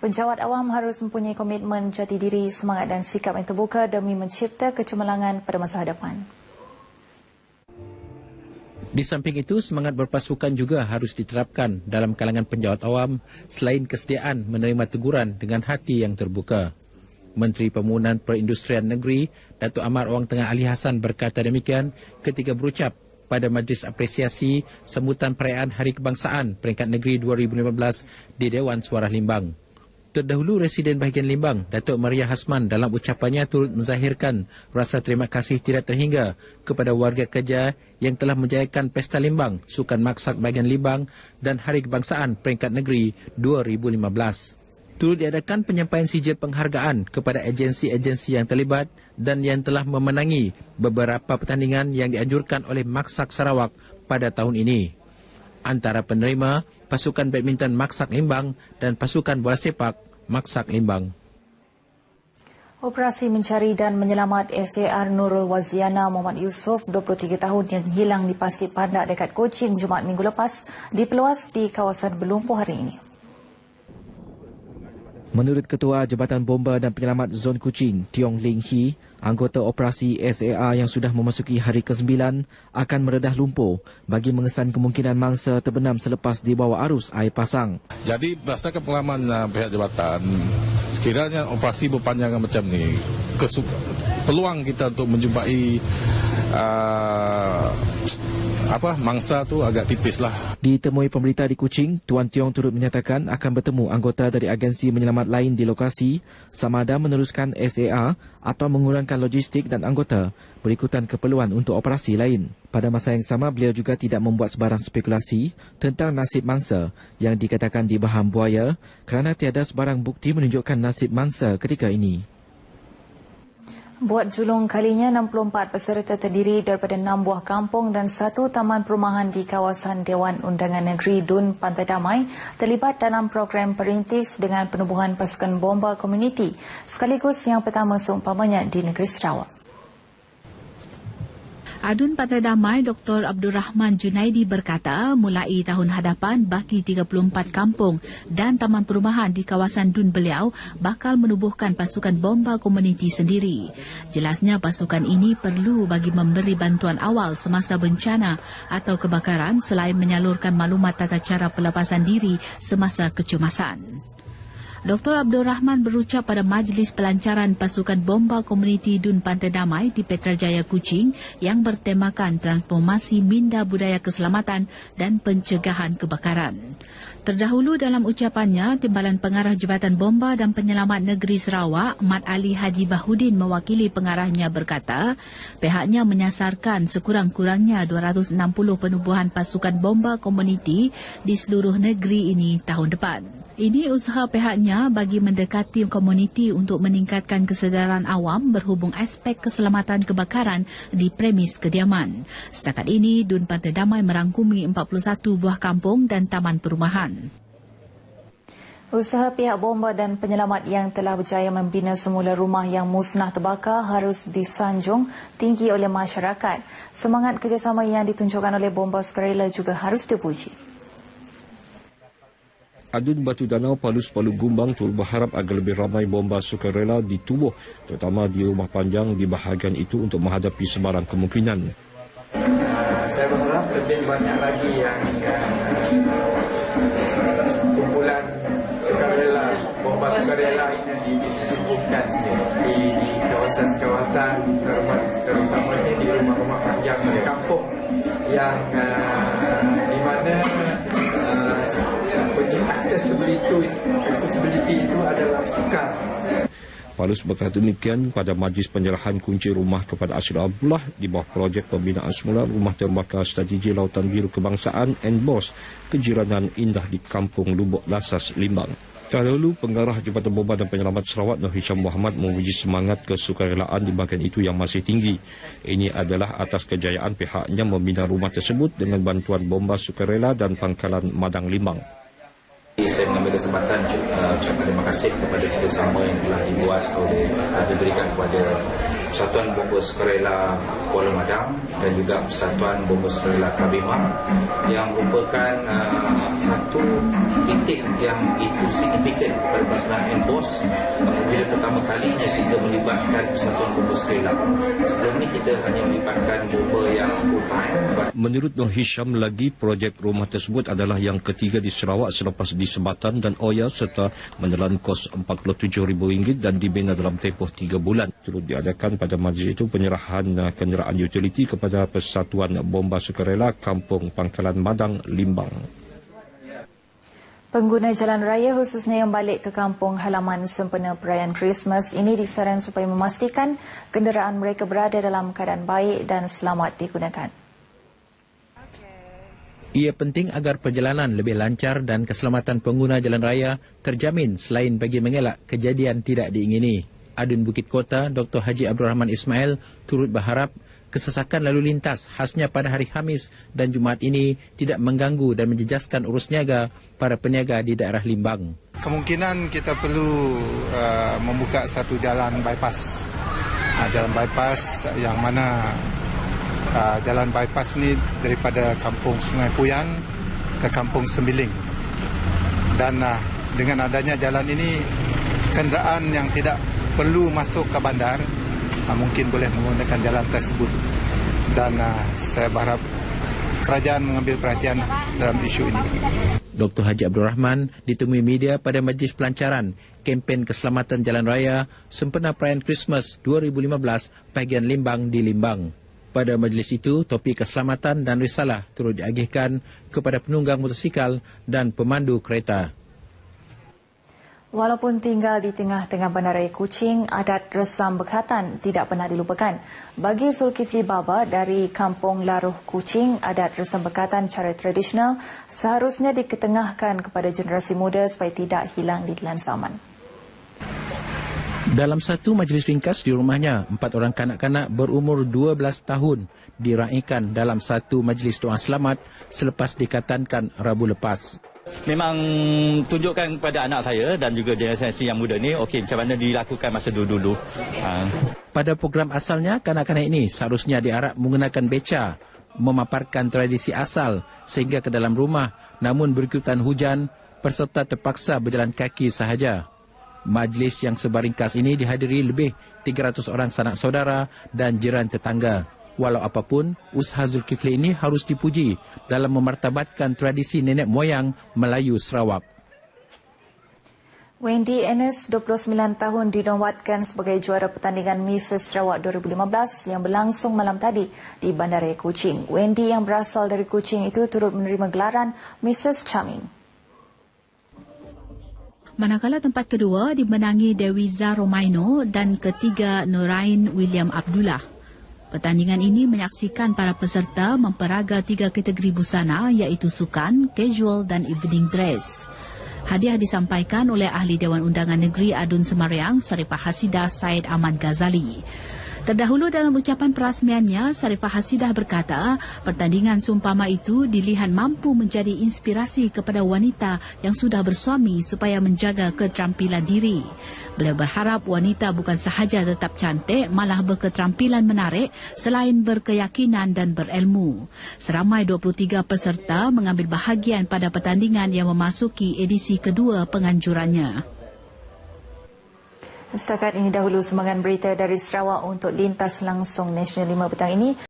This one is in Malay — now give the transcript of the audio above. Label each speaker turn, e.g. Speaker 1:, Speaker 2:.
Speaker 1: Penjawat awam harus mempunyai komitmen jati diri, semangat dan sikap yang terbuka demi mencipta kecemerlangan pada masa hadapan.
Speaker 2: Di samping itu, semangat berpasukan juga harus diterapkan dalam kalangan penjawat awam selain kesediaan menerima teguran dengan hati yang terbuka. Menteri Pembangunan Perindustrian Negeri, Datuk Ahmad Wang Tengah Ali Hassan berkata demikian ketika berucap pada Majlis Apresiasi sambutan perayaan Hari Kebangsaan Peringkat Negeri 2015 di Dewan Suara Limbang. Terdahulu, Residen Bahagian Limbang, Datuk Maria Hasman dalam ucapannya turut menzahirkan rasa terima kasih tidak terhingga kepada warga kerja yang telah menjayakan Pesta Limbang, Sukan Maksak Bahagian Limbang dan Hari Kebangsaan Peringkat Negeri 2015. Turut diadakan penyampaian sijil penghargaan kepada agensi-agensi yang terlibat dan yang telah memenangi beberapa pertandingan yang dianjurkan oleh Maksak Sarawak pada tahun ini. Antara penerima, pasukan badminton Maksak Limbang dan pasukan bola sepak Maksak Limbang.
Speaker 1: Operasi mencari dan menyelamat SAR Nurul Waziana Muhammad Yusof, 23 tahun yang hilang di Pasir Pandak dekat Kuching Jumaat minggu lepas diperluas di kawasan berlumpuh hari ini.
Speaker 3: Menurut Ketua Jabatan Bomba dan Penyelamat Zon Kuching, Tiong Ling Hee, anggota operasi SAR yang sudah memasuki hari ke-9 akan meredah lumpur bagi mengesan kemungkinan mangsa terbenam selepas di bawah arus air pasang.
Speaker 4: Jadi berdasarkan pengalaman pihak jabatan, sekiranya operasi berpanjangan macam ni, peluang kita untuk menjumpai mangsa tu agak tipis lah.
Speaker 3: Ditemui pemberita di Kuching, Tuan Tiong turut menyatakan akan bertemu anggota dari agensi menyelamat lain di lokasi sama ada meneruskan SAR atau mengurangkan logistik dan anggota berikutan keperluan untuk operasi lain. Pada masa yang sama, beliau juga tidak membuat sebarang spekulasi tentang nasib mangsa yang dikatakan dibaham buaya kerana tiada sebarang bukti menunjukkan nasib mangsa ketika ini.
Speaker 1: Buat julung kalinya, 64 peserta terdiri daripada 6 buah kampung dan 1 taman perumahan di kawasan Dewan Undangan Negeri Dun Pantai Damai terlibat dalam program perintis dengan penubuhan pasukan bomba komuniti sekaligus yang pertama seumpamanya di negeri Sarawak.
Speaker 5: Adun Pantai Damai Dr. Abdul Rahman Junaidi berkata mulai tahun hadapan baki 34 kampung dan taman perumahan di kawasan Dun Beliau bakal menubuhkan pasukan bomba komuniti sendiri. Jelasnya pasukan ini perlu bagi memberi bantuan awal semasa bencana atau kebakaran selain menyalurkan maklumat tata cara pelepasan diri semasa kecemasan. Dr. Abdul Rahman berucap pada majlis pelancaran pasukan bomba komuniti Dun Pantai Damai di Petrajaya Kuching yang bertemakan transformasi minda budaya keselamatan dan pencegahan kebakaran. Terdahulu dalam ucapannya, Timbalan Pengarah Jabatan Bomba dan Penyelamat Negeri Sarawak, Mat Ali Haji Bahudin mewakili pengarahnya berkata, pihaknya menyasarkan sekurang-kurangnya 260 penubuhan pasukan bomba komuniti di seluruh negeri ini tahun depan. Ini usaha pihaknya bagi mendekati komuniti untuk meningkatkan kesedaran awam berhubung aspek keselamatan kebakaran di premis kediaman. Setakat ini, Dun Pantai Damai merangkumi 41 buah kampung dan taman perumahan.
Speaker 1: Usaha pihak bomba dan penyelamat yang telah berjaya membina semula rumah yang musnah terbakar harus disanjung tinggi oleh masyarakat. Semangat kerjasama yang ditunjukkan oleh bomba sukarela juga harus dipuji.
Speaker 6: Adun Batu Danau Palus Palu Gumbang turut berharap agar lebih ramai bomba sukarela ditubuh, terutama di rumah panjang di bahagian itu untuk menghadapi sebarang kemungkinan.
Speaker 7: Saya berharap lebih banyak lagi yang kumpulan sukarela, bomba sukarela ini ditubuhkan di kawasan-kawasan, terutamanya di rumah-rumah panjang di kampung yang di mana accessibility itu adalah sukar.
Speaker 6: Palus berkata demikian pada majlis penyerahan kunci rumah kepada Ashraf Abdullah di bawah projek pembinaan semula Rumah Terbakar Strategi Lautan Biru Kebangsaan NBOS Kejiranan Indah di Kampung Lubuk Lasas, Limbang. Terdahulu, Pengarah Jabatan Bomba dan Penyelamat Sarawak Nur Hisham Muhammad memuji semangat kesukarelaan di bahagian itu yang masih tinggi. Ini adalah atas kejayaan pihaknya membina rumah tersebut dengan bantuan bomba sukarela dan pangkalan Madang Limbang.
Speaker 8: Saya mengambil kesempatan ucapkan terima kasih kepada kerjasama yang telah diberikan kepada Persatuan Bomba Sukarela Kuala Madang dan juga Persatuan Bomba Sukarela Kabimah yang merupakan satu titik yang itu signifikan kepada pelaksanaan NBOS bila pertama kalinya kita melibatkan Persatuan Bomba Sukarela. Sebelum ini kita hanya melibatkan bomba yang full time.
Speaker 6: Menurut Nur Hisham lagi, projek rumah tersebut adalah yang ketiga di Sarawak selepas di Sebatan dan Oya serta menelan kos RM47,000 dan dibina dalam tempoh 3 bulan. Turut diadakan pada majlis itu penyerahan kenderaan utiliti kepada Persatuan Bomba Sukarela Kampung Pangkalan Madang, Limbang.
Speaker 1: Pengguna jalan raya khususnya yang balik ke kampung halaman sempena perayaan Christmas ini disaran supaya memastikan kenderaan mereka berada dalam keadaan baik dan selamat digunakan.
Speaker 2: Ia penting agar perjalanan lebih lancar dan keselamatan pengguna jalan raya terjamin selain bagi mengelak kejadian tidak diingini. Adun Bukit Kota, Dr. Haji Abdul Rahman Ismail turut berharap kesesakan lalu lintas khasnya pada hari Khamis dan Jumaat ini tidak mengganggu dan menjejaskan urus niaga para peniaga di daerah Limbang.
Speaker 9: Kemungkinan kita perlu membuka satu jalan bypass. Jalan bypass yang mana jalan bypass ni daripada kampung Sungai Puyan ke kampung Sembiling. Dan dengan adanya jalan ini, kenderaan yang tidak perlu masuk ke bandar mungkin boleh menggunakan jalan tersebut. Dan saya berharap kerajaan mengambil perhatian dalam isu ini.
Speaker 2: Dr. Haji Abdul Rahman ditemui media pada majlis pelancaran kempen keselamatan jalan raya sempena perayaan Christmas 2015 bahagian Limbang di Limbang. Pada majlis itu, topik keselamatan dan risalah turut diagihkan kepada penunggang motosikal dan pemandu kereta.
Speaker 1: Walaupun tinggal di tengah-tengah bandaraya Kuching, adat resam bekatan tidak pernah dilupakan. Bagi Zulkifli Baba dari Kampung Laruh Kuching, adat resam bekatan cara tradisional seharusnya diketengahkan kepada generasi muda supaya tidak hilang di telan zaman.
Speaker 2: Dalam satu majlis ringkas di rumahnya, 4 orang kanak-kanak berumur 12 tahun diraikan dalam satu majlis doa selamat selepas dikatankan Rabu lepas.
Speaker 10: Memang tunjukkan kepada anak saya dan juga generasi yang muda ni, okey, macam mana dilakukan masa dulu-dulu.
Speaker 2: Pada program asalnya, kanak-kanak ini seharusnya diarap menggunakan beca, memaparkan tradisi asal sehingga ke dalam rumah, namun berikutan hujan, peserta terpaksa berjalan kaki sahaja. Majlis yang sebaringkas ini dihadiri lebih 300 orang sanak saudara dan jiran tetangga. Walau apapun, usaha Zulkifli ini harus dipuji dalam memartabatkan tradisi nenek moyang Melayu Sarawak.
Speaker 1: Wendy Enes, 29 tahun, dinobatkan sebagai juara pertandingan Miss Sarawak 2015 yang berlangsung malam tadi di Bandaraya Kuching. Wendy yang berasal dari Kuching itu turut menerima gelaran Mrs. Charming.
Speaker 5: Manakala tempat kedua dimenangi Dewiza Romaino dan ketiga Nurain William Abdullah. Pertandingan ini menyaksikan para peserta memperaga 3 kategori busana iaitu sukan, casual dan evening dress. Hadiah disampaikan oleh Ahli Dewan Undangan Negeri Adun Semariang, Sarifah Hasidah Said Ahmad Ghazali. Terdahulu dalam ucapan perasmiannya, Sarifah Hasidah berkata, pertandingan seumpama itu dilihat mampu menjadi inspirasi kepada wanita yang sudah bersuami supaya menjaga keterampilan diri. Beliau berharap wanita bukan sahaja tetap cantik, malah berketerampilan menarik selain berkeyakinan dan berilmu. Seramai 23 peserta mengambil bahagian pada pertandingan yang memasuki edisi kedua penganjurannya.
Speaker 1: Setakat ini dahulu sumbangan berita dari Sarawak untuk Lintas Langsung Nasional 5 petang ini.